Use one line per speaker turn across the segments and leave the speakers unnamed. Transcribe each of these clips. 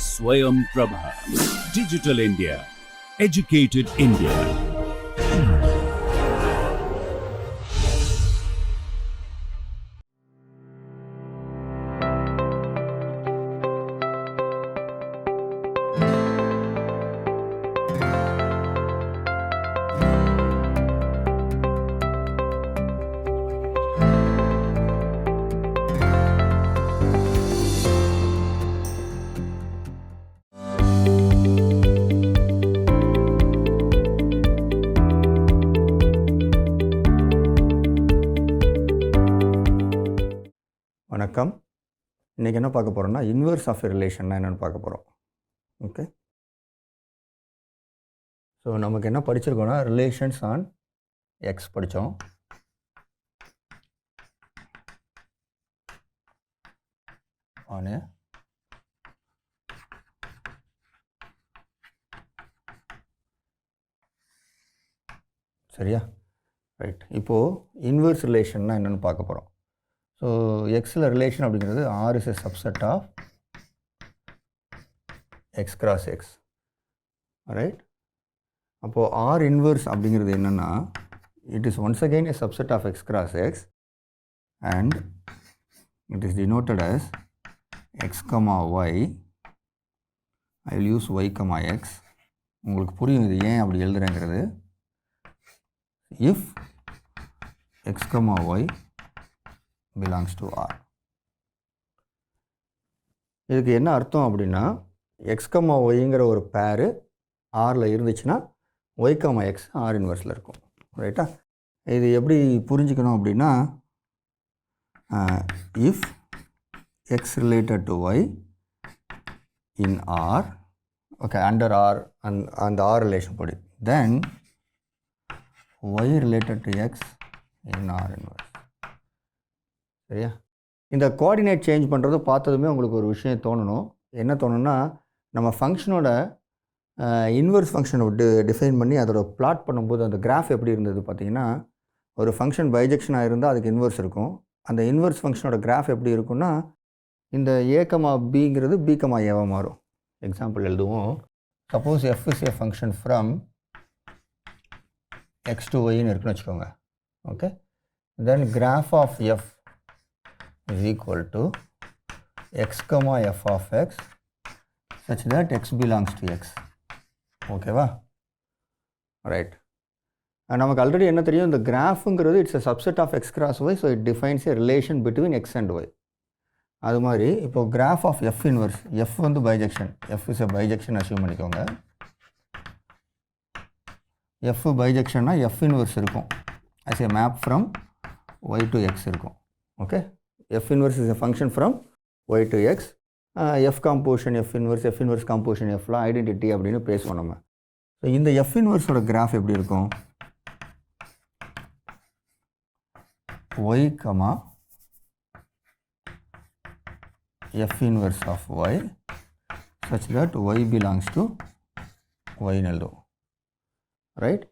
Swayam Prabha. Digital India. Educated India.
வணக்கம். இன்றைக்கி என்ன பார்க்க போகிறோம்னா இன்வர்ஸ் ஆஃப் ரிலேஷன்னா என்னென்னு பார்க்க போகிறோம். ஓகே, ஸோ நமக்கு என்ன படிச்சிருக்கோன்னா ரிலேஷன்ஸ் ஆன் எக்ஸ் படித்தோம். ஆன் சரியா, ரைட். இப்போது இன்வர்ஸ் ரிலேஷன்னா என்னென்னு பார்க்க போகிறோம். ஸோ எக்ஸில் ரிலேஷன் அப்படிங்கிறது R is a subset of X cross X, right. அப்போது ஆர் இன்வர்ஸ் அப்படிங்கிறது என்னென்னா it is once again a subset of X cross X and it is denoted as X comma Y. I will use Y comma X. உங்களுக்கு புரியும் இது ஏன் அப்படி எழுதுறேங்கிறது. If X comma Y belongs to R. இதுக்கு என்ன அர்த்தம் அப்படின்னா எக்ஸ் கமா ஒய்ங்கிற ஒரு பேரு ஆரில் இருந்துச்சுன்னா ஒய் கமா எக்ஸ் ஆர் இன்வர்ஸில் இருக்கும், ரைட்டா. இது எப்படி புரிஞ்சுக்கணும் அப்படின்னா if X related to Y in R, okay, under R அந்த ஆர் ரிலேஷன் படி, then Y related to X in R inverse. சரியா, இந்த கோஆர்டினேட் சேஞ்ச் பண்ணுறது பார்த்ததுமே உங்களுக்கு ஒரு விஷயம் தோணணும். என்ன தோணுன்னா நம்ம ஃபங்க்ஷனோட இன்வர்ஸ் ஃபங்க்ஷனை டிஃபைன் பண்ணி அதோட பிளாட் பண்ணும்போது அந்த கிராஃப் எப்படி இருந்தது பார்த்தீங்கன்னா, ஒரு ஃபங்க்ஷன் பைஜெக்ஷனாக இருந்தால் அதுக்கு இன்வர்ஸ் இருக்கும். அந்த இன்வர்ஸ் ஃபங்க்ஷனோட கிராஃப் எப்படி இருக்குன்னா இந்த ஏ கமா பிங்கிறது பி கமா ஏவாக மாறும். எக்ஸாம்பிள் எழுதுவோம். Suppose F is a function from X to ஒய்ன்னு இருக்குன்னு வச்சுக்கோங்க. Okay, then graph of F is equal to x comma f of x such that x belongs to x. ஓகேவா, right. நமக்கு already என்ன தெரியும், இந்த கிராஃபுங்கிறது it's a subset of x cross y, so it defines a relation between x and y. அது மாதிரி இப்போ graph of f inverse, f வந்து bijection, f is a bijection assume பண்ணிக்கோங்க. f பைஜெக்ஷன்னா f இன்வர்ஸ் இருக்கும் as a map from y to x இருக்கும். Okay, f inverse is a function from y to x. f composition f inverse composition f லாம் identity அப்படின்னு பேசுவோம் நம்ம. So இந்த f inverseோட graph எப்படி இருக்கும், y comma f inverse of y such that y belongs to y எழுதும், right.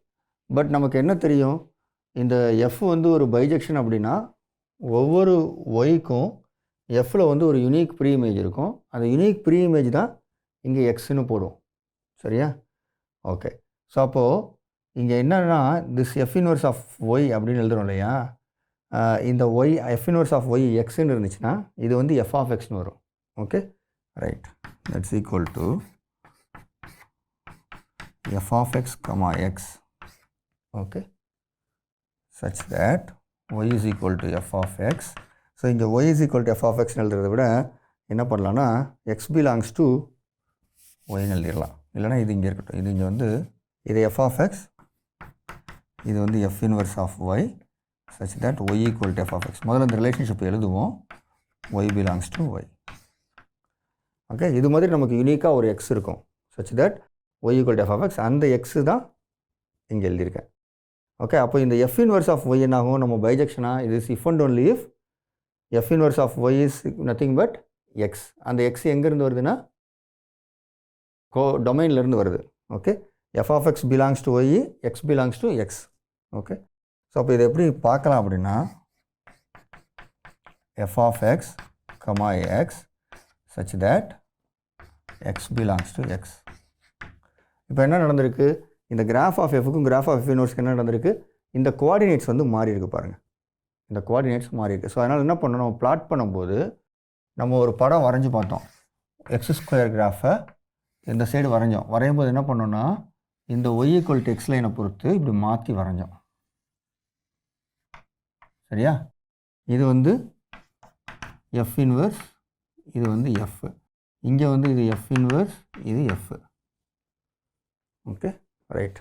But நமக்கு என்ன தெரியும், இந்த f வந்து ஒரு பைஜெக்ஷன் அப்படின்னா ஒவ்வொரு ஒய்க்கும் எஃப்பில் வந்து ஒரு யூனிக் ப்ரீ இமேஜ் இருக்கும். அந்த யூனிக் ப்ரீ இமேஜ் தான் இங்கே எக்ஸ்ன்னு போடுவோம், சரியா. ஓகே, ஸோ அப்போது இங்கே என்னன்னா this F inverse of Y அப்படின்னு எழுதுறோம் இல்லையா. இந்த Y F inverse of Y எக்ஸ்ன்னு இருந்துச்சுன்னா இது வந்து எஃப் ஆஃப் எக்ஸ்னு வரும். Okay, right. That's equal to F of X comma X, okay, such that y is equal to f of x. So இங்கே y is equal to f of x எழுதுறதை விட என்ன பண்ணலான்னா x belongs to yன்னு எழுதிடலாம். இல்லைனா இது இங்கே இருக்கட்டும், இது இங்கே வந்து இது f of x, இது வந்து f inverse of y such that y equal to f of x. முதல்ல இந்த ரிலேஷன்ஷிப் எழுதுவோம், y belongs to y. Okay, இது மாதிரி நமக்கு யூனிக்காக ஒரு x இருக்கும் such that y equal to f of x. அந்த x தான் இங்கே எழுதியிருக்கேன். ஓகே, அப்போ இந்த எஃப் இன்வர்ஸ் ஆஃப் ஒய் என்னாகும், நம்ம பைஜெக்ஷனாக இது is if and only if f inverse of y is nothing but x. அந்த எக்ஸ் எங்கேருந்து வருதுன்னா டொமைன்லேருந்து வருது. Okay, f of x belongs to y, x belongs to x. Okay, so அப்போ இதை எப்படி பார்க்கலாம் அப்படின்னா f of x comma x such that x belongs to x. இப்போ என்ன நடந்திருக்கு, இந்த கிராஃப் ஆஃப் எஃப்க்கும் கிராஃப் ஆஃப் எஃப் இன்வர்ஸ்க்கு என்ன நடந்திருக்கு, இந்த கோஆர்டினேட்ஸ் வந்து மாறி இருக்கு பாருங்கள், இந்த கோஆர்டினேட்ஸ் மாறி இருக்கு. ஸோ அதனால் என்ன பண்ணணும், நம்ம பிளாட் பண்ணும்போது நம்ம ஒரு படம் வரைஞ்சி பார்த்தோம், எக்ஸ் ஸ்கொயர் கிராஃபை இந்த சைடு வரையும் போது என்ன பண்ணோன்னா இந்த y = x லைனை பொறுத்து இப்படி மாற்றி வரைஞ்சோம். சரியா, இது வந்து எஃப் இன்வர்ஸ், இது வந்து எஃப், இங்கே வந்து இது எஃப் இன்வர்ஸ், இது எஃப். Okay right.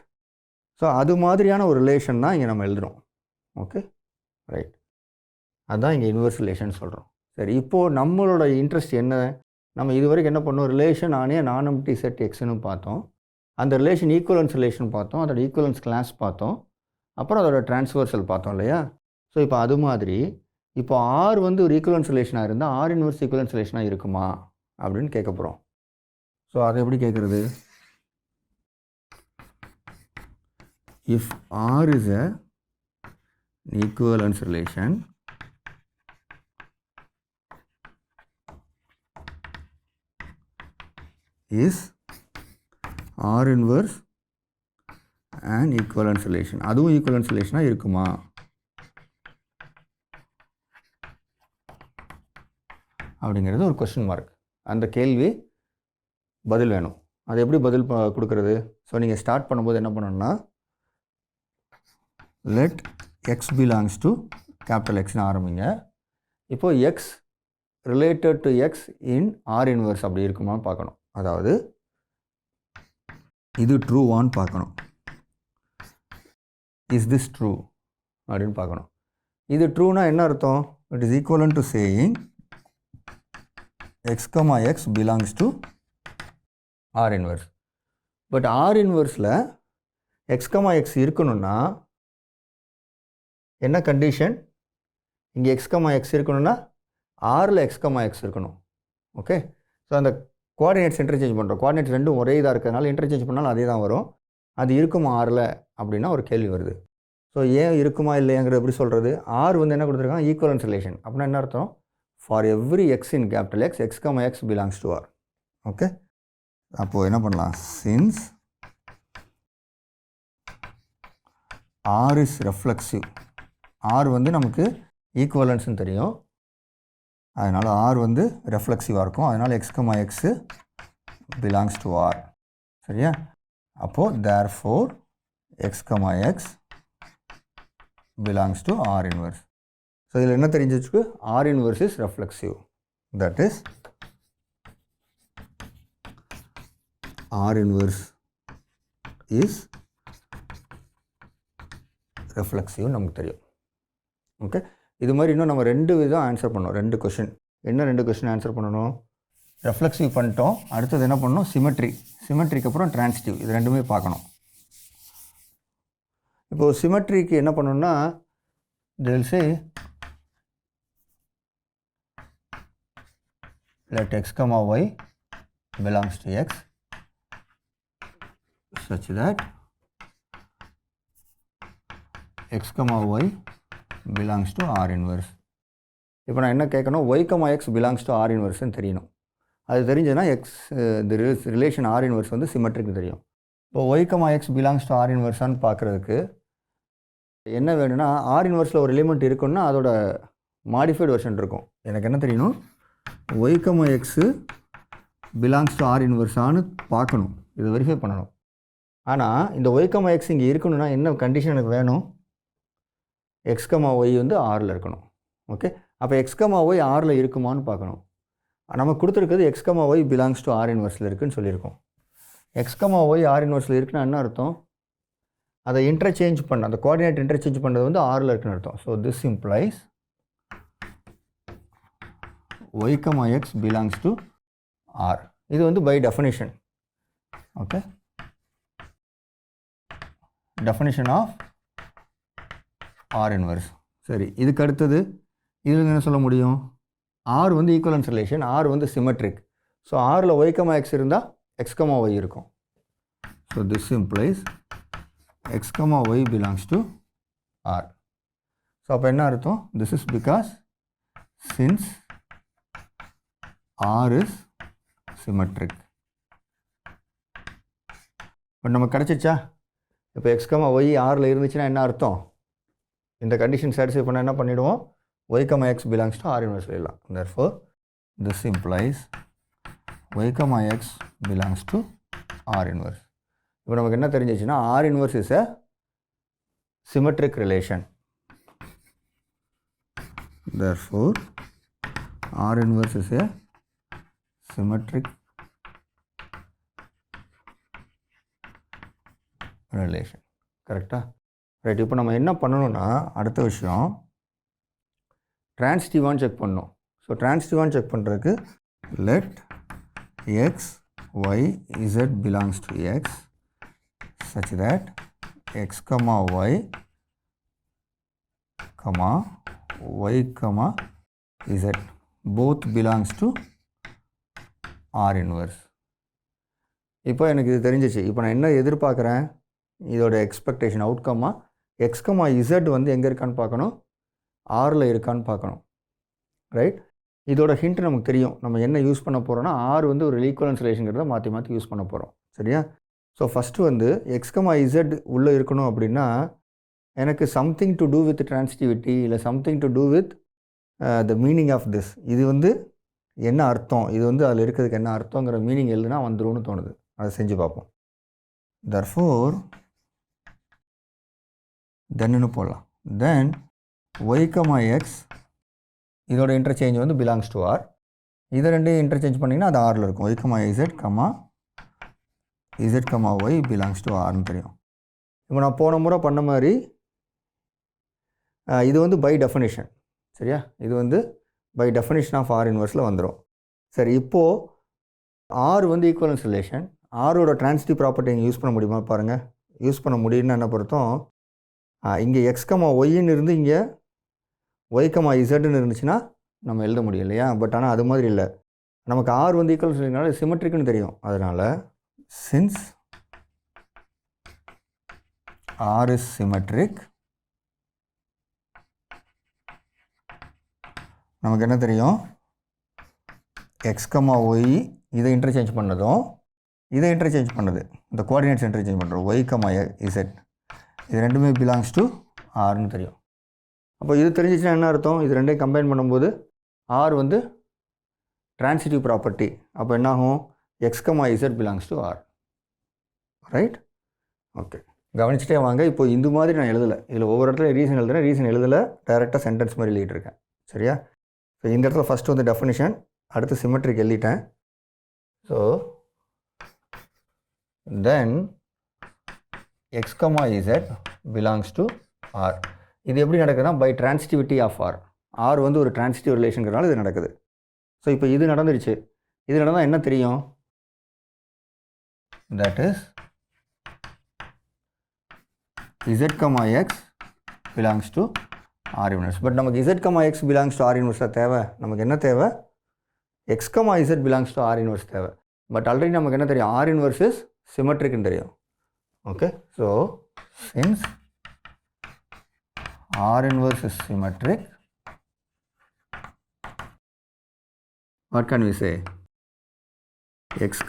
ஸோ அது மாதிரியான ஒரு ரிலேஷன் தான் இங்கே நம்ம எழுதுகிறோம். ஓகே ரைட், அதுதான் இங்கே இன்வர்ஸ் ரிலேஷன் சொல்கிறோம். சரி, இப்போது நம்மளோட இன்ட்ரெஸ்ட் என்ன, நம்ம இது வரைக்கும் என்ன பண்ணோம், ரிலேஷன் ஆனே நான் எம்ப்டி செட் எக்ஸ்னு பார்த்தோம், அந்த ரிலேஷன் ஈக்குவலன்ஸ் ரிலேஷன் பார்த்தோம், அதோட ஈக்குவலன்ஸ் கிளாஸ் பார்த்தோம், அப்புறம் அதோட டிரான்ஸ்வர்சல் பார்த்தோம் இல்லையா. ஸோ இப்போ அது மாதிரி இப்போ ஆர் வந்து ஒரு ஈக்குவலன்ஸ் ரிலேஷனாக இருந்தால் ஆர் இன்வர்ஸ் ஈக்குவலன்ஸ் ரிலேஷனாக இருக்குமா அப்படின்னு கேட்க போகிறோம். ஸோ அதை எப்படி கேட்குறது, if R is a equivalence relation, is R inverse an equivalence relation, அதுவும் equivalence relation இருக்குமா அப்படிங்கிறது ஒரு கொஸ்டின் மார்க். அந்த கேள்வி பதில் வேணும். அது எப்படி பதில் கொடுக்கறது, ஸோ நீங்கள் ஸ்டார்ட் பண்ணும்போது என்ன பண்ணணும்னா let x belongs to capital X ன்னு ஆரம்பிங்க. இப்போது x related to x in R inverse அப்படி இருக்குமான்னு பார்க்கணும். அதாவது இது ட்ரூவான்னு பார்க்கணும், இஸ் திஸ் ட்ரூ அப்படின்னு பார்க்கணும். இது ட்ரூனா என்ன அர்த்தம், it is equivalent to saying x, x belongs to R inverse. But R inverseல x, x இருக்கணும்னா என்ன கண்டிஷன், இங்கே x, x இருக்கணும்னா ஆரில் x, x இருக்கணும். ஓகே, ஸோ அந்த கோஆர்டினேட்ஸ் இன்டர்சேஞ்ச் பண்ணுறோம், கோஆர்டினேட்ஸ் ரெண்டும் ஒரே இதாக இருக்கிறதுனால இன்டர்சேஞ்ச் பண்ணாலும் அதே தான் வரும். அது இருக்குமா ஆரில் அப்படின்னா ஒரு கேள்வி வருது. ஸோ ஏன் இருக்குமா இல்லையாங்கிறது எப்படி சொல்கிறது, ஆர் வந்து என்ன கொடுத்துருக்காங்க, ஈக்குவலன்ஸ் ரிலேஷன். அப்படின்னா என்ன அர்த்தம், for every x in capital X, x, x belongs to R. Okay, அப்போது என்ன பண்ணலாம், since R is reflexive, R வந்து நமக்கு ஈக்குவலன்ஸ்னு தெரியும், அதனால் ஆர் வந்து ரெஃப்ளெக்சிவாக இருக்கும், அதனால் x, x belongs to R. சரியா, அப்போது therefore x, x belongs to R inverse. So இதில் என்ன தெரிஞ்சு வச்சுக்கு, R inverse is reflexive, that is R inverse is reflexive நமக்கு தெரியும். ஓகே, இது மாதிரி இன்னும் நம்ம ரெண்டு விதம் ஆன்சர் பண்ணோம், ரெண்டு கொஷின். என்ன ரெண்டு கொஷின் ஆன்சர் பண்ணணும், ரெஃப்ளெக்சிவ் பண்ணிட்டோம், அடுத்தது என்ன பண்ணணும், சிமெட்ரி, சிமெட்ரிக்கு அப்புறம் டிரான்சிட்டிவ், இது ரெண்டுமே பார்க்கணும். இப்போது சிமெட்ரிக்கு என்ன பண்ணணும்னா, they will say let x, y belongs to x such that x, y belongs to R inverse. இப்போ நான் என்ன கேட்கணும், y, x belongs to R inverseன்னு தெரியணும். அது தெரிஞ்சதுன்னா எக்ஸ் இந்த ரிலேஷன் R inverse வந்து சிமெட்ரிக்கு தெரியும். இப்போ y, x belongs to R inverseன்னு பார்க்குறதுக்கு என்ன வேணும்னா, R inverseல ஒரு எலிமெண்ட் இருக்குன்னா அதோட மாடிஃபைடு வெர்ஷன் இருக்கும். எனக்கு என்ன தெரியணும், y, x belongs to R இன்வர்ஸான்னு பார்க்கணும், இதை வெரிஃபை பண்ணணும். ஆனால் இந்த y, x இங்கே இருக்கணும்னா என்ன கண்டிஷன் எனக்கு வேணும், x, y வந்து ஆரில் இருக்கணும். ஓகே, அப்போ x, y ஆரில் இருக்குமான்னு பார்க்கணும். நம்ம கொடுத்துருக்கிறது x, y belongs to R இன்வர்ஸில் இருக்குதுன்னு சொல்லியிருக்கோம். x, y ஆர் இன்வர்ஸில் இருக்குன்னா என்ன அர்த்தம், அதை இன்டர்சேஞ்ச் பண்ண, அந்த கோஆர்டினேட் இன்டர்சேஞ்ச் பண்ணுறது வந்து ஆரில் இருக்குன்னு அர்த்தம். So this implies y, x belongs to R. இது வந்து by definition. Okay, definition of R inverse. சரி, இதுக்கு அடுத்தது இதில் என்ன சொல்ல முடியும், ஆர் வந்து ஈக்குவலன்ஸ் ரிலேஷன், ஆர் வந்து சிமெட்ரிக். ஸோ ஆரில் y, x இருந்தால் x, y இருக்கும். So this implies x, y belongs to R. So அப்போ என்ன அர்த்தம், this is because since R is symmetric. இப்போ நமக்கு கிடச்சிச்சா? இப்போ எக்ஸ் கமா ஒய் ஆரில் இருந்துச்சுன்னா என்ன அர்த்தம்? இந்த கண்டிஷன் சாட்டிஸ்ஃபை பண்ண என்ன பண்ணிவிடுவோம்? y comma x belongs to R inverse எழுதலாம். Therefore, this implies y comma x belongs to R inverse. இப்போ நமக்கு என்ன தெரிஞ்சிச்சுன்னா R inverse is a symmetric relation. Therefore, R inverse is a symmetric relation. கரெக்டா? Right. இப்போ நம்ம என்ன பண்ணணும்னா அடுத்த விஷயம் டிரான்சிட்டிவான்னு செக் பண்ணணும். ஸோ டிரான்சிட்டிவான்னு செக் பண்ணுறதுக்கு let x y z belongs to X such that x comma y comma y comma z both belongs to R inverse. இப்போ எனக்கு இது தெரிஞ்சிச்சு. இப்போ நான் என்ன எதிர்பார்க்குறேன்? இதோட எக்ஸ்பெக்டேஷன் அவுட்கம்மாக எக்ஸ் கமா இசட் வந்து எங்கே இருக்கான்னு பார்க்கணும், ஆரில் இருக்கான்னு பார்க்கணும். ரைட். இதோட ஹிண்ட் நமக்கு தெரியும். நம்ம என்ன யூஸ் பண்ண போகிறோம்னா ஆர் வந்து ஒரு ஈக்குவலன்ஸ் ரிலேஷன்கிறத மாற்றி மாற்றி யூஸ் பண்ண போகிறோம். சரியா? ஸோ ஃபஸ்ட்டு வந்து எக்ஸ் கமா இசட் உள்ளே இருக்கணும் அப்படின்னா எனக்கு something to do with transitivity இல்லை something to do with the meaning of this. இது வந்து என்ன அர்த்தம், இது வந்து அதில் இருக்கிறதுக்கு என்ன அர்த்தங்கிற மீனிங் எழுதுனா வந்துரும்னு தோணுது. அதை செஞ்சு பார்ப்போம். தர்ஃபோர் தென்னு போடலாம். தென் ஒய் கமா எக்ஸ் இதோட இன்டர்சேஞ்ச் வந்து பிலாங்ஸ் டு ஆர். இதை ரெண்டையும் இன்டர்சேஞ்ச் பண்ணிங்கன்னா அது ஆரில் இருக்கும். Y comma z comma z comma y belongs to ஆர்னு தெரியும். இப்போ நான் போன முறை பண்ண மாதிரி இது வந்து பை டெஃபினிஷன். சரியா? இது வந்து பை டெஃபினிஷன் ஆஃப் ஆர் இன்வர்ஸில் வந்துடும். சரி, இப்போது ஆர் வந்து ஈக்குவலன்ஸ் ரிலேஷன். ஆரோட டிரான்சிட்டிவ் ப்ராப்பர்ட்டி இங்கே யூஸ் பண்ண முடியுமா பாருங்கள். யூஸ் பண்ண முடியும்னு என்ன பொறுத்தோம், இங்கே எக்ஸ் கமா ஒய்ன்னு இருந்து இங்கே ஒய் கமா இசட்னு இருந்துச்சுன்னா நம்ம எழுத முடியும் இல்லையா? பட் ஆனால் அது மாதிரி இல்லை. நமக்கு ஆர் வந்து ஈக்குவலன்ஸ் ரிலேஷனால சிமெட்ரிக்னு தெரியும். அதனால் சின்ஸ் R is symmetric, நமக்கு என்ன தெரியும், x, y இதை இன்டர்சேஞ்ச் பண்ணதும் இதை இன்டர்சேஞ்ச் பண்ணது, இந்த கோஆர்டினேட்ஸ் இன்டர்சேஞ்ச் பண்ணுறோம். y, z இது ரெண்டுமே பிலாங்ஸ் டு ஆர்னு தெரியும். அப்போ இது தெரிஞ்சிச்சுன்னா என்ன அர்த்தம்? இது ரெண்டையும் கம்பைன் பண்ணும்போது ஆர் வந்து டிரான்சிட்டிவ் ப்ராப்பர்ட்டி. அப்போ என்னாகும், x, z belongs to R. Right? Okay, கவனிச்சிட்டே வாங்க. இப்போ இந்த மாதிரி நான் எழுதலை. இதில் ஒவ்வொரு இடத்துல ரீசன் எழுதுறேன், ரீசன் எழுதலை, டைரெக்டாக சென்டென்ஸ் மாதிரி எழுதிட்டுருக்கேன். சரியா? ஸோ இந்த இடத்துல ஃபஸ்ட்டு வந்து டெஃபினிஷன், அடுத்து சிமெட்ரிக் எழுதிட்டேன். So then x comma z belongs to R. இது எப்படி நடக்குதுன்னா by transitivity of R. R வந்து ஒரு டிரான்சிட்டிவ் ரிலேஷனுங்கிறனால இது நடக்குது. ஸோ இப்போ இது நடந்துருச்சு. இது நடந்தால் என்ன தெரியும்? That is z, x belongs to R inverse. But நமக்கு z, x belongs to R inverse தேவை. நமக்கு என்ன தேவை? x, z belongs to R inverse தேவை. பட் ஆல்ரெடி நமக்கு என்ன தெரியும்? R inverse is symmetric ன்னு தெரியும். Okay, so since R inverse is symmetric, what can we say? x,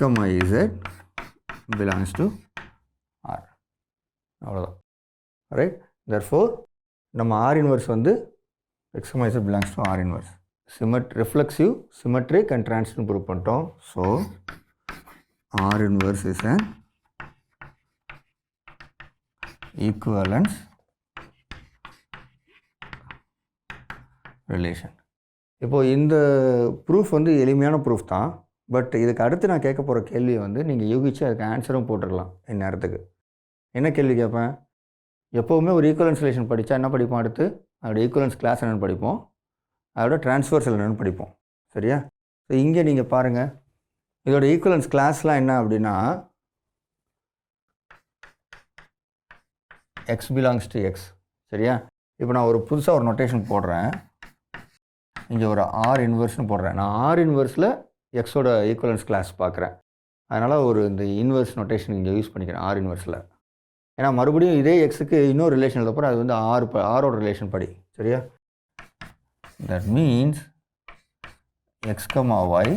z belongs to R. அவ்வளோதான். ரைட். therefore நம்ம ஆர் இன்வர்ஸ் வந்து x, z belongs to R inverse. Reflexive, symmetric and transitive prove பண்ணிட்டோம். So R inverse is an equivalence relation. இப்போது இந்த proof வந்து எளிமையான proof தான். But இதுக்கு அடுத்து நான் கேட்க போகிற கேள்வியை வந்து நீங்கள் யூகிச்சு அதுக்கு ஆன்சரும் போட்டுடலாம். இந்நேரத்துக்கு என்ன கேள்வி கேட்பேன்? எப்போவுமே ஒரு ஈக்குவலன்ஸ் ரிலேஷன் படித்தா என்ன படிப்போம்? அடுத்து அதோட ஈக்குவலன்ஸ் கிளாஸ் என்னென்னு படிப்போம், அதோட டிரான்ஸ்வர்சல் என்னென்னு படிப்போம். சரியா? ஸோ இங்கே நீங்கள் பாருங்கள், இதோட ஈக்குவலன்ஸ் கிளாஸ்லாம் என்ன அப்படின்னா x பிலாங்ஸ் டு x. சரியா? இப்போ நான் ஒரு புதுசாக ஒரு நொட்டேஷன் போடுறேன். இங்கே ஒரு ஆர் இன்வர்ஸ்னு போடுறேன். நான் ஆர் இன்வர்ஸில் எக்ஸோட ஈக்குவலன்ஸ் கிளாஸ் பார்க்குறேன். அதனால் ஒரு இந்த இன்வர்ஸ் நொட்டேஷன் இங்கே யூஸ் பண்ணிக்கிறேன் ஆர் இன்வர்ஸில். ஏன்னா மறுபடியும் இதே எக்ஸுக்கு இன்னொரு ரிலேஷன் எழுதப்போ அது வந்து ஆரோட ரிலேஷன் படி. சரியா? That means x, y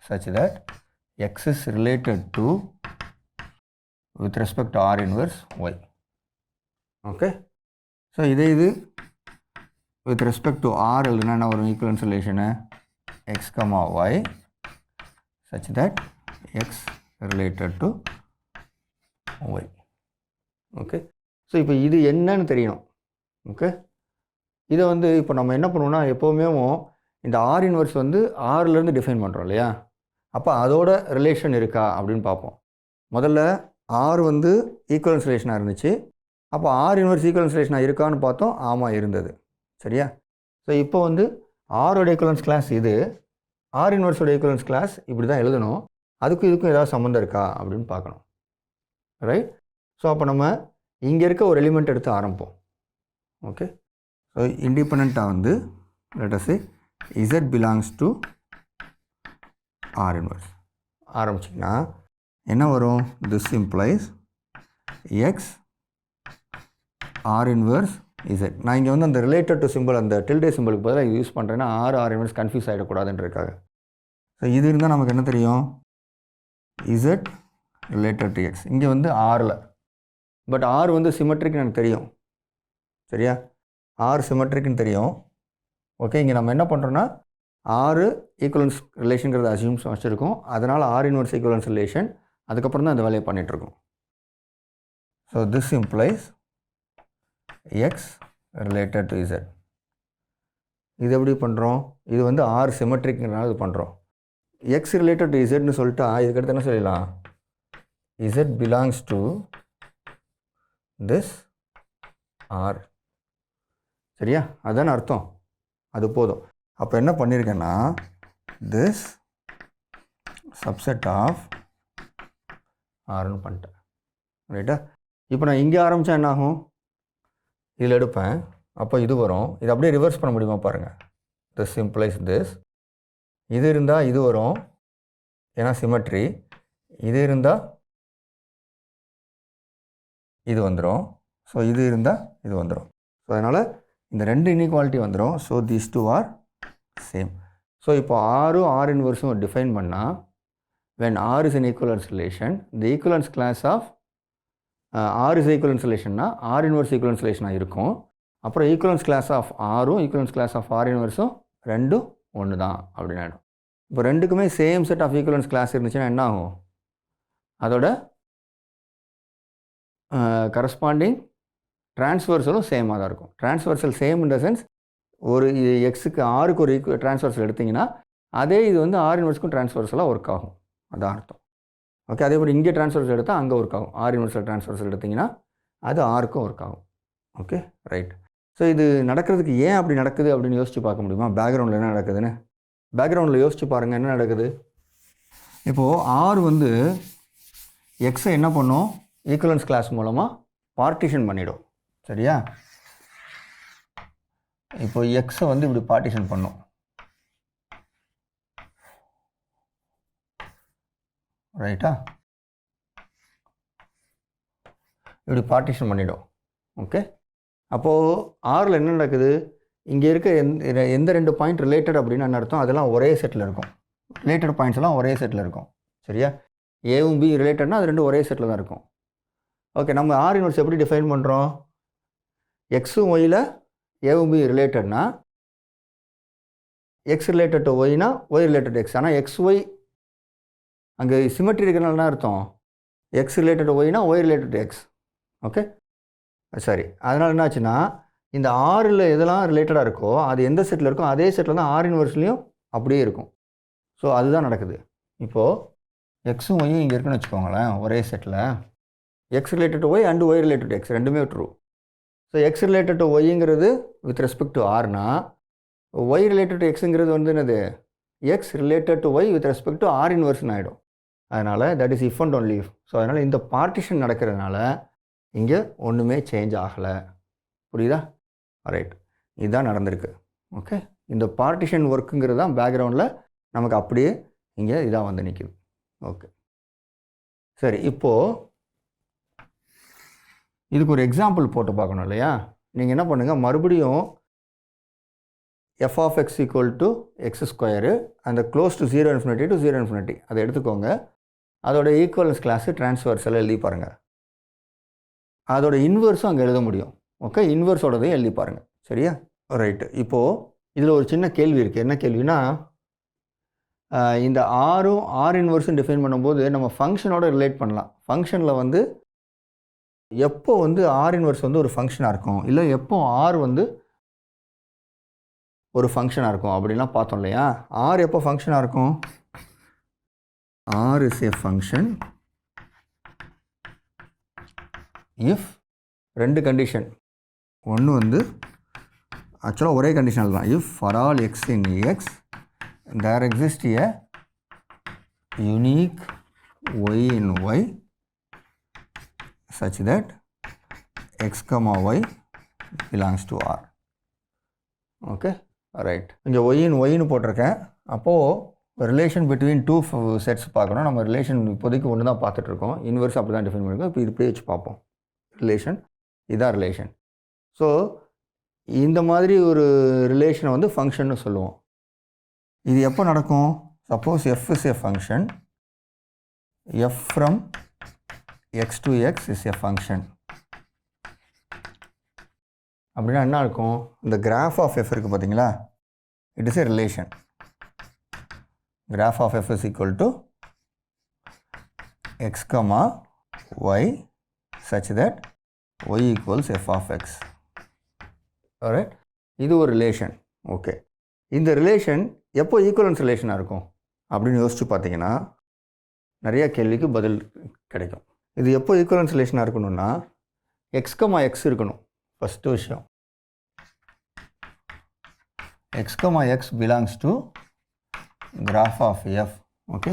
such that x is related to with respect to R inverse y. Okay. So இது with respect to R எழுதுனா ஒரு equivalence relation x comma y such that x related to y. Okay. So இப்போ இது என்னன்னு தெரியணும். Okay, இதை இப்போ நம்ம என்ன பண்ணுவோம்னா எப்போவுமே இந்த ஆர் இன்வர்ஸ் ஆர்லேருந்து டிஃபைன் பண்ணுறோம் இல்லையா, அப்போ அதோட ரிலேஷன் இருக்கா அப்படின்னு பார்ப்போம். முதல்ல ஆர் ஈக்குவலன்ஸ் ரிலேஷனாக இருந்துச்சு. அப்போ ஆர் இன்வர்ஸ் ஈக்குவலன்ஸ் ரிலேஷனாக இருக்கான்னு பார்த்தோம். ஆமாம், இருந்தது. சரியா? ஸோ இப்போ ஆரோட ஈக்குவலன்ஸ் கிளாஸ் இது, ஆர் இன்வர்ஸோட ஈக்குவலன்ஸ் கிளாஸ் இப்படி தான் எழுதணும். அதுக்கும் இதுக்கும் ஏதாவது சம்மந்தம் இருக்கா அப்படின்னு பார்க்கணும். ரைட்? ஸோ அப்போ நம்ம இங்கே இருக்க ஒரு எலிமெண்ட் எடுத்து ஆரம்பிப்போம். ஓகே, ஸோ இண்டிபெண்ட்டாக let us say z belongs to R inverse ஆரம்பிச்சிங்கன்னா என்ன வரும்? this implies x R inverse z. நான் இங்கே அந்த ரிலேட்டட் டு சிம்பிள், அந்த டில்டே சிம்பிளுக்கு பதிலாக யூஸ் பண்ணுறேன்னா ஆர் இன்வர்ஸ் கன்ஃபியூஸ் ஆகிடக்கூடாதுன்றதுக்காக. ஸோ இது இருந்தால் நமக்கு என்ன தெரியும்? z related to x. இங்கே ஆரில், பட் ஆர் சிமெட்ரிக் எனக்கு தெரியும். சரியா? ஆர் சிமெட்ரிக்னு தெரியும். ஓகே, இங்கே நம்ம என்ன பண்ணுறோன்னா ஆறு ஈக்குவலன்ஸ் ரிலேஷனுங்கிறத அசியூம்ஸ் வச்சுருக்கோம். அதனால் ஆர் இன்வர்ஸ் ஈக்குவலன்ஸ் ரிலேஷன், அதுக்கப்புறம் தான் அந்த வேலையை பண்ணிகிட்ருக்கோம். So this implies X related to Z. இது எப்படி பண்ணுறோம்? இது ஆர் சிமெட்ரிக்ங்கிறனால இது பண்ணுறோம். எக்ஸ் ரிலேட்டட் டு இசட்னு சொல்லிட்டா இதுக்கடுத்து என்ன சொல்லலாம்? Z belongs to this R. சரியா? அதுதானே அர்த்தம். அது போதும். அப்போ என்ன பண்ணியிருக்கேன்னா திஸ் சப்செட் ஆஃப் ஆர்னு பண்ணிட்டேன். ரைட்டா? இப்போ நான் இங்கே ஆரம்பித்தா என்ன ஆகும்? இதில் எடுப்பேன், அப்போ இது வரும். இது அப்படியே ரிவர்ஸ் பண்ண முடியுமா பாருங்கள். This implies this. இது இருந்தால் இது வரும், ஏன்னா சிமெட்ரி. இது இருந்தால் இது வந்துடும். ஸோ இது இருந்தால் இது வந்துடும். ஸோ அதனால் இந்த ரெண்டு இன்இக்வாலிட்டி வந்துடும். So these two are same. So இப்போ ஆரும் ஆர் இன்வர்ஸும் டிஃபைன் பண்ணால் when R is an equivalence relation, the equivalence class of R is equivalence relation-னா R inverse equivalence relation-ஆக இருக்கும். அப்புறம் equivalence class of Rரும் equivalence class of R inverse-ம் ரெண்டும் ஒன்று தான் அப்படின்னு ஆகிடும். இப்போ ரெண்டுக்குமே same set of equivalence class இருந்துச்சுன்னா என்ன ஆகும்? அதோட கரஸ்பாண்டிங் ட்ரான்ஸ்வர்சலும் சேமாக தான் இருக்கும். Transversal same in the sense, ஒரு எக்ஸுக்கு ஆருக்கு ஒரு ட்ரான்ஸ்வர்சல் எடுத்திங்கன்னா அதே இது ஆர் இன்வர்ஸ்க்கும் ட்ரான்ஸ்வர்சலாக ஒர்க் ஆகும். அதான் அர்த்தம். ஓகே, அதே மாதிரி இங்கே ட்ரான்ஸ்வர்சல் எடுத்தால் அங்கே ஒர்க் ஆகும். ஆர் இன்வர்சல் ட்ரான்ஸ்வர்சல் எடுத்திங்கன்னா அது ஆருக்கும் ஒர்க் ஆகும். Okay, right. ஸோ இது நடக்கிறதுக்கு ஏன் அப்படி நடக்குது அப்படின்னு யோசிச்சு பார்க்க முடியுமா? பேக்ரவுண்டில் என்ன நடக்குதுன்னு பேக்ரவுண்டில் யோசிச்சு பாருங்கள் என்ன நடக்குது. இப்போது ஆர் எக்ஸை என்ன பண்ணும்? ஈக்குவலன்ஸ் கிளாஸ் மூலமாக பார்ட்டிஷன் பண்ணிடும். சரியா? இப்போ எக்ஸை இப்படி பார்ட்டிஷன் பண்ணும். ரைட்டா? இப்படி பார்ட்டிஷன் பண்ணிடும். ஓகே, அப்போது ஆரில் என்ன நடக்குது? இங்கே இருக்க எந்த ரெண்டு பாயிண்ட் ரிலேட்டட் அப்படின்னு என்ன அர்த்தம்? அதெல்லாம் ஒரே செட்டில் இருக்கும். ரிலேட்டட் பாயிண்ட்ஸ் எல்லாம் ஒரே செட்டில் இருக்கும். சரியா? ஏவும் பி ரிலேட்டட்னா அது ரெண்டும் ஒரே செட்டில் தான் இருக்கும். ஓகே, நம்ம ஆர் இன்வர்ஸ் எப்படி டிஃபைன் பண்ணுறோம்? எக்ஸும் ஒயில் ஏவும் பி ரிலேட்டட்னா எக்ஸ் ரிலேட்டட் டு ஒய்னா ஒய் ரிலேட்டட் எக்ஸ். ஆனால் எக்ஸ் ஒய் அங்கே சிமெட்ரி இருக்கிறனால என்ன அர்த்தம்? எக்ஸ் ரிலேட்டட் ஒய்னா ஒய் ரிலேட்டட் எக்ஸ். ஓகே, சரி. அதனால் என்ன ஆச்சுன்னா இந்த ஆறில் எதெல்லாம் ரிலேட்டடாக இருக்கோ அது எந்த செட்டில் இருக்கோ அதே செட்டில் தான் ஆர் இன்வர்ஸ்லேயும் அப்படியே இருக்கும். ஸோ அதுதான் நடக்குது. இப்போது எக்ஸும் ஒய்யும் இங்கே இருக்குன்னு வச்சுக்கோங்களேன், ஒரே செட்டில். X related to y and y related x ரெண்டுமே true. So x related to ஒய்ங்கிறது வித் ரெஸ்பெக்ட் டு ஆர்னா, ஒய் ரிலேட்டட் டு எக்ஸுங்கிறது என்னது? X related to y with respect to R இன்வர்ஸ்னு ஆகிடும். அதனால் that is if and only if. So அதனால் இந்த பார்ட்டிஷன் நடக்கிறதுனால இங்கே ஒன்றுமே சேஞ்ச் ஆகலை. புரியுதா? ரைட், இதுதான் நடந்திருக்கு. ஓகே, இந்த பார்ட்டிஷன் ஒர்க்குங்கிறது தான் பேக்ரவுண்டில் நமக்கு அப்படியே இங்கே இதாக நிற்கிது. ஓகே, சரி. இப்போது இதுக்கு ஒரு எக்ஸாம்பிள் போட்டு பார்க்கணும் இல்லையா? நீங்கள் என்ன பண்ணுங்கள், மறுபடியும் f of x equal to x square and close to 0 infinity to 0 infinity அதை எடுத்துக்கோங்க. அதோட ஈக்குவலன்ஸ் கிளாஸ் ட்ரான்ஸ்வர்ஸில் எழுதி பாருங்கள். அதோட இன்வர்ஸும் அங்கே எழுத முடியும். ஓகே, இன்வர்ஸோடதையும் எழுதி பாருங்கள். சரியா? ரைட்டு. இப்போது இதில் ஒரு சின்ன கேள்வி இருக்குது. என்ன கேள்வினா, இந்த ஆரும் ஆர் இன்வர்ஸும் டிஃபைன் பண்ணும்போது நம்ம ஃபங்க்ஷனோட ரிலேட் பண்ணலாம். ஃபங்க்ஷனில் வந்து எப்போ வந்து ஆர் இன்வர்ஸ் வந்து ஒரு ஃபங்க்ஷனாக இருக்கும், இல்லை எப்போ ஆர் வந்து ஒரு ஃபங்க்ஷனாக இருக்கும் அப்படின்லாம் பார்த்தோம் இல்லையா? ஆர் எப்போ ஃபங்க்ஷனாக இருக்கும்? R is a function if ரெண்டு கண்டிஷன். ஒன்று வந்து ஆக்சுவலாக ஒரே கண்டிஷனல் தான். If for all x in x there exists a unique y in y such that x comma y belongs to R. Okay, right. இங்கே y in y னு போட்டிருக்கேன். அப்போது ரிலேஷன் பிட்வீன் டூ செட்ஸ் பார்க்கணும். நம்ம relation இப்போதைக்கு ஒன்று தான் பார்த்துட்ருக்கோம். இன்வர்ஸ் அப்படி தான் டிஃபைன் பண்ணியிருக்கோம். இப்போ இது பேஜ் பார்ப்போம். ரிலேஷன் இதான் ரிலேஷன். ஸோ இந்த மாதிரி ஒரு ரிலேஷனை வந்து ஃபங்க்ஷன்னு சொல்லுவோம். இது எப்போ நடக்கும்? Suppose f is a function, f from x to x is a function. அப்படின்னா என்ன இருக்கும்? இந்த கிராஃப் ஆஃப் f இருக்குது பார்த்தீங்களா, it is a relation. Graph of f is equal to x comma y such that y equals f of x. Alright, இது ஒரு relation. Okay, இந்த relation எப்போ ஈக்குவலன்ஸ் ரிலேஷனாக இருக்கும் அப்படின்னு யோசிச்சு பார்த்தீங்கன்னா நிறையா கேள்விக்கு பதில் கிடைக்கும். இது எப்போ ஈக்குவலன்ஸ் ரிலேஷனாக இருக்கணும்னா எக்ஸ் கமா எக்ஸ் இருக்கணும். ஃபஸ்ட்டு விஷயம், x comma x belongs to graph of f. Okay,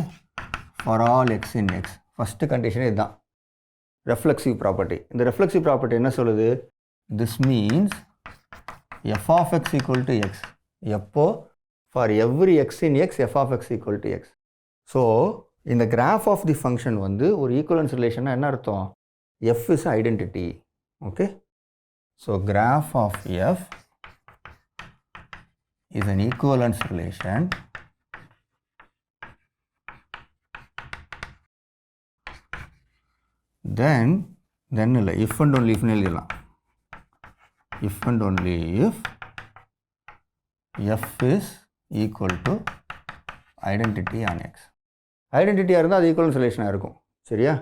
for all x in x. First கண்டிஷனே இதுதான், ரெஃப்ளெக்சிவ் ப்ராப்பர்ட்டி. இந்த ரெஃப்ளெக்சிவ் ப்ராப்பர்ட்டி என்ன சொல்லுது? This means f of x equal to x. எப்போ? for every x in x, f of x equal to x. So, இந்த graph of the function வந்து ஒரு equivalence relation என்ன அர்த்தம்? f is identity. Okay? So, graph of f is an equivalence relation then இல்லை, if and only if எழுதலாம். if and only if f is equal to identity on x. ஐடென்டிட்டியாக இருந்தால் அது equivalence ரிலேஷனாக இருக்கும். சரியா?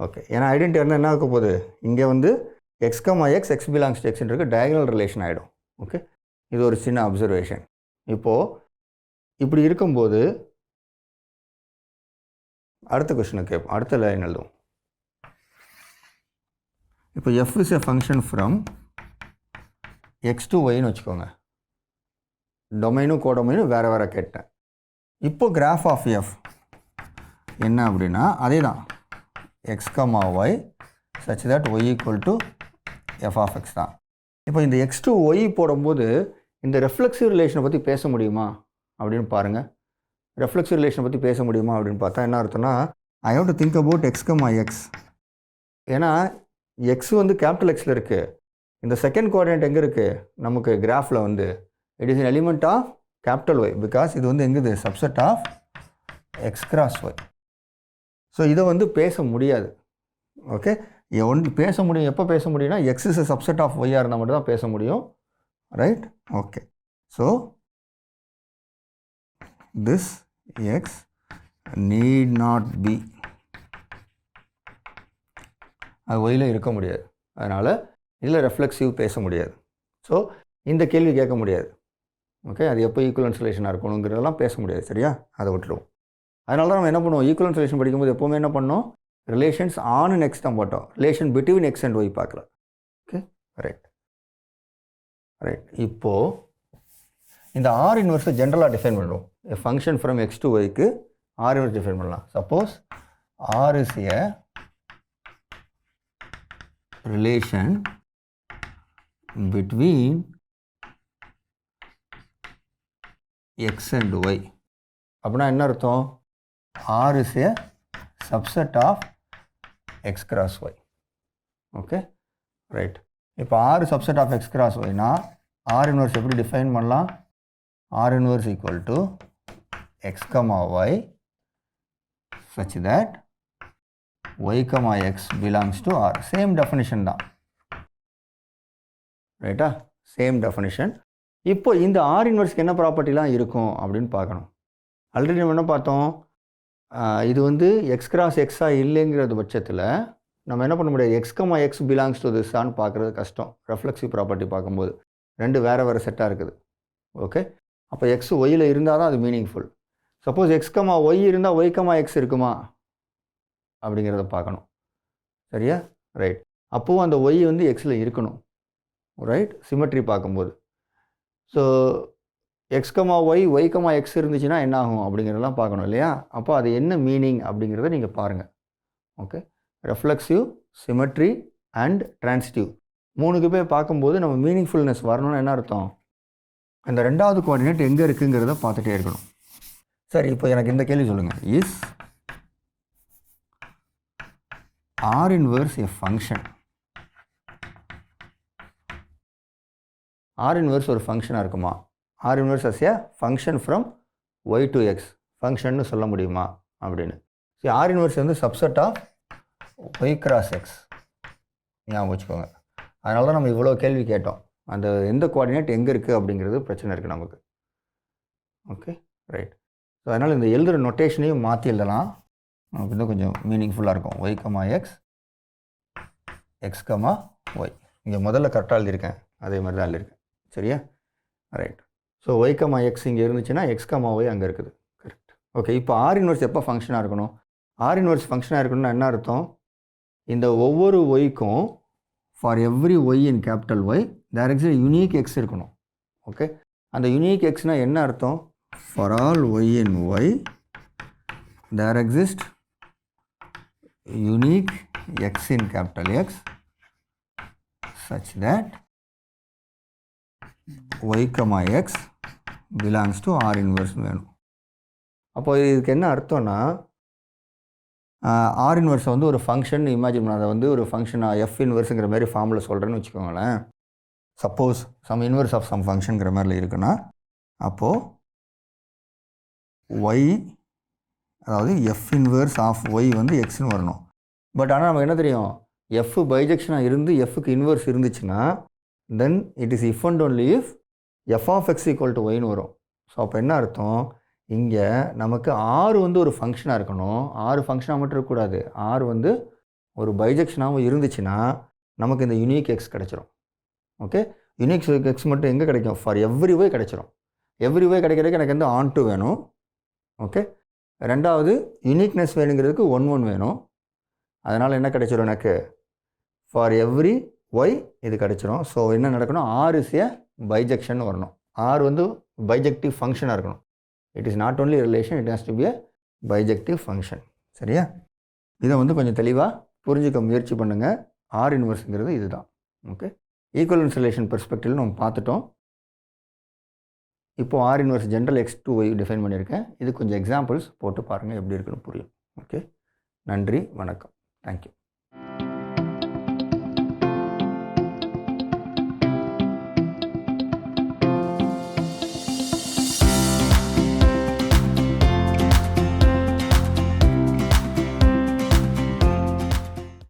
Okay, ஏன்னா identity இருந்தால் என்ன ஆக போகுது? இங்கே வந்து x comma x, x belongs to எக்ஸ்ன்றது டயகனல் ரிலேஷன் ஆகிடும். ஓகே, இது ஒரு சின்ன அப்சர்வேஷன். இப்போது இப்படி இருக்கும்போது அடுத்த கொஸ்டினை கேட்போம். அடுத்த லைன் எழுதுவோம். இப்போ f is a function from X to ஒய்னு வச்சுக்கோங்க. டொமைனும் கோடொமைனும் வேறு வேறு கேட்டேன். இப்போ கிராஃப் ஆஃப் எஃப் என்ன அப்படின்னா அதே தான், x comma y such that y equal to F of x தான். இப்போ இந்த எக்ஸ் டு ஒய் போடும்போது இந்த ரெஃப்ளெக்சிவ் ரிலேஷனை பற்றி பேச முடியுமா அப்படின்னு பாருங்கள். ரெஃப்ளெக்சிவ் ரிலேஷனை பற்றி பேச முடியுமா அப்படின்னு பார்த்தா என்ன அர்த்தம்னா, I have to think about x comma x. ஏன்னா எக்ஸ் வந்து கேபிட்டல் எக்ஸில் இருக்குது. இந்த செகண்ட் கோஆர்டினேட் எங்கே இருக்குது நமக்கு கிராஃபில் வந்து? It is an element of capital Y because இது வந்து எங்குது? subset of x cross y. So இதை வந்து பேச முடியாது. ஓகே, ஒன்று பேச முடியும். எப்போ பேச முடியும்னா x is a subset of y இருந்தால் மட்டும் தான் பேச முடியும். Right? Okay, so this x need not be, அது ஒயில் இருக்க முடியாது. அதனால் இதில் ரெஃப்ளெக்சிவ் பேச முடியாது. ஸோ இந்த கேள்வி கேட்க முடியாது. ஓகே, அது எப்போ ஈக்குவலன்ஸ் ரிலேஷனாக இருக்கணுங்கிறதெல்லாம் பேச முடியாது. சரியா? அதை விட்டுருவோம். அதனால தான் நம்ம என்ன பண்ணுவோம்? ஈக்குவலன்ஸ் ரிலேஷன் படிக்கும்போது எப்போவுமே என்ன பண்ணோம்? ரிலேஷன்ஸ் ஆன் அண்ட் எக்ஸ் தான் போட்டோம். Relation between x and y பார்க்கல. Okay, right right. இப்போது இந்த ஆர் இன்வர்ஸை ஜென்ரலாக டிஃபைன் பண்ணுறோம். ஃபங்க்ஷன் ஃப்ரம் எக்ஸ் டு ஒய்க்கு ஆர் இன்வர்ஸ் டிஃபைன் பண்ணலாம். Suppose R is a relation between x and y. அப்படின்னா என்ன அர்த்தம்? R is a subset of x cross y. Okay, right. இப்போ R subset of x cross y னா R inverse எப்படி define பண்ணலாம்? R inverse equal to x comma y such that y comma x belongs to R. Same definition தான், ரைட்டா? Same definition. இப்போ இந்த R இன்வெர்ஸ்க்கு என்ன ப்ராப்பர்ட்டிலாம் இருக்கும் அப்படின்னு பார்க்கணும். ஆல்ரெடி நம்ம என்ன பார்த்தோம், இது வந்து எக்ஸ் கிராஸ் எக்ஸாக இல்லைங்கிறது பட்சத்தில் நம்ம என்ன பண்ண முடியாது, x comma x belongs to திஸ்ஸான்னு பார்க்குறது கஷ்டம். ரெஃப்ளெக்சிவ் ப்ராப்பர்ட்டி பார்க்கும்போது ரெண்டு வேறு செட்டாக இருக்குது. ஓகே, அப்போ எக்ஸ் ஒய்யில் இருந்தால் தான் அது meaningful. Suppose x comma y இருந்தால் ஒய் கமா எக்ஸ் இருக்குமா அப்படிங்கிறத பார்க்கணும். சரியா? ரைட். அப்போது அந்த ஒய் வந்து எக்ஸில் இருக்கணும். ரைட், சிமெட்ரி பார்க்கும்போது. So x comma y comma x இருந்துச்சுன்னா என்ன ஆகும் அப்படிங்கிறதெல்லாம் பார்க்கணும் இல்லையா? அப்போ அது என்ன மீனிங் அப்படிங்கிறத நீங்கள் பாருங்கள். Okay, reflexive, symmetry and transitive மூணுக்கு போய் பார்க்கும்போது நம்ம மீனிங்ஃபுல்னஸ் வரணும்னு என்ன அர்த்தம், அந்த ரெண்டாவது கோஆர்டினேட் எங்கே இருக்குங்கிறத பார்த்துட்டே இருக்கணும். சரி, இப்போ எனக்கு இந்த கேள்வி சொல்லுங்கள். Is R inverse a function? R inverse ஒரு ஃபங்க்ஷனாக இருக்குமா? R inverse as a function from y to x ஃபங்க்ஷன்னு சொல்ல முடியுமா அப்படின்னு. சரி, R inverse வந்து subset of y cross x ஞாபகம் வச்சுக்கோங்க. அதனால தான் நம்ம இவ்வளோ கேள்வி கேட்டோம். அந்த எந்த கோஆர்டினேட் எங்கே இருக்குது அப்படிங்கிறது பிரச்சனை இருக்குது நமக்கு. Okay, right. ஸோ அதனால் இந்த எழுதுகிற நொட்டேஷனையும் மாற்றி எழுதலாம், நமக்கு இன்னும் கொஞ்சம் மீனிங்ஃபுல்லாக இருக்கும். y comma x, x comma y. இங்கே முதல்ல கரெக்டாக எழுதியிருக்கேன், அதே மாதிரி தான் எழுதியிருக்கேன். சரியா? Right. So y comma x இங்கே இருந்துச்சுன்னா எக்ஸ் கமா ஒய் அங்கே இருக்குது. கரெக்ட். ஓகே, இப்போ ஆர் இன்வெர்ஸ் எப்போ ஃபங்க்ஷனாக இருக்கணும்? ஆர் இன்வெர்ஸ் ஃபங்க்ஷனாக இருக்கணும்னா என்ன அர்த்தம், இந்த ஒவ்வொரு ஒய்க்கும் for every y in capital y there is a unique x இருக்கணும். ஓகே, அந்த யூனிக் எக்ஸ்னால் என்ன அர்த்தம், for all y in y there exist unique x in capital x such that y comma x belongs to R inverse வேணும். அப்போ இதுக்கு என்ன அர்த்தம்னா, R inverse வந்து ஒரு ஃபங்க்ஷன் இமேஜின் பண்ண, அதை வந்து ஒரு ஃபங்க்ஷனாக எஃப் இன்வெர்ஸுங்கிற மாதிரி ஃபார்மில் சொல்கிறேன்னு வச்சுக்கோங்களேன். Suppose some inverse of some ஃபங்க்ஷனுங்கிற மாதிரில இருக்குன்னா, அப்போது ஒய் அதாவது எஃப் இன்வெர்ஸ் ஆஃப் ஒய் வந்து எக்ஸ்னு வரணும். பட் ஆனால் நமக்கு என்ன தெரியும், எஃப் பைஜெக்ஷனாக இருந்து எஃப்க்கு இன்வெர்ஸ் இருந்துச்சுன்னா then it is if and only if f of x equal to ஒய்னு வரும். ஸோ அப்போ என்ன அர்த்தம், இங்கே நமக்கு ஆறு வந்து ஒரு ஃபங்க்ஷனாக இருக்கணும், ஆறு ஃபங்க்ஷனாக மட்டும் இருக்கக்கூடாது. ஆறு வந்து ஒரு பைஜெக்ஷனாகவும் இருந்துச்சுன்னா நமக்கு இந்த யூனிக் எக்ஸ் கிடச்சிரும். ஓகே, யூனிக் எக்ஸ் மட்டும் எங்கே கிடைக்கும், ஃபார் எவ்ரி ஒய் கிடச்சிரும். எவ்ரி ஒய் கிடைக்கிறதுக்கு எனக்கு வந்து ஆன் டூ வேணும். ஓகே, ரெண்டாவது யூனிக்னஸ் வேணுங்கிறதுக்கு 1 வேணும். அதனால் என்ன கிடைச்சிரும், எனக்கு ஃபார் எவ்ரி ஒய் இது கிடைச்சிரும். ஸோ என்ன நடக்கணும், ஆர் இஸ் ஏ பைஜெக்ஷன் வரணும். ஆர் வந்து பைஜெக்டிவ் ஃபங்க்ஷனாக இருக்கணும். It is not only relation, it has to be a bijective function. சரியா? இதை வந்து கொஞ்சம் தெளிவாக புரிஞ்சுக்க முயற்சி பண்ணுங்கள். ஆர் இன்வெர்ஸுங்கிறது இதுதான். ஓகே, ஈக்குவலன்ஸ் ரிலேஷன் பெர்ஸ்பெக்டிவில் நம்ம பார்த்துட்டோம். இப்போது R inverse general x to y define பண்ணியிருக்கேன். இது கொஞ்சம் எக்ஸாம்பிள்ஸ் போட்டு பாருங்கள், எப்படி இருக்குன்னு புரியும். ஓகே, நன்றி, வணக்கம். Thank you.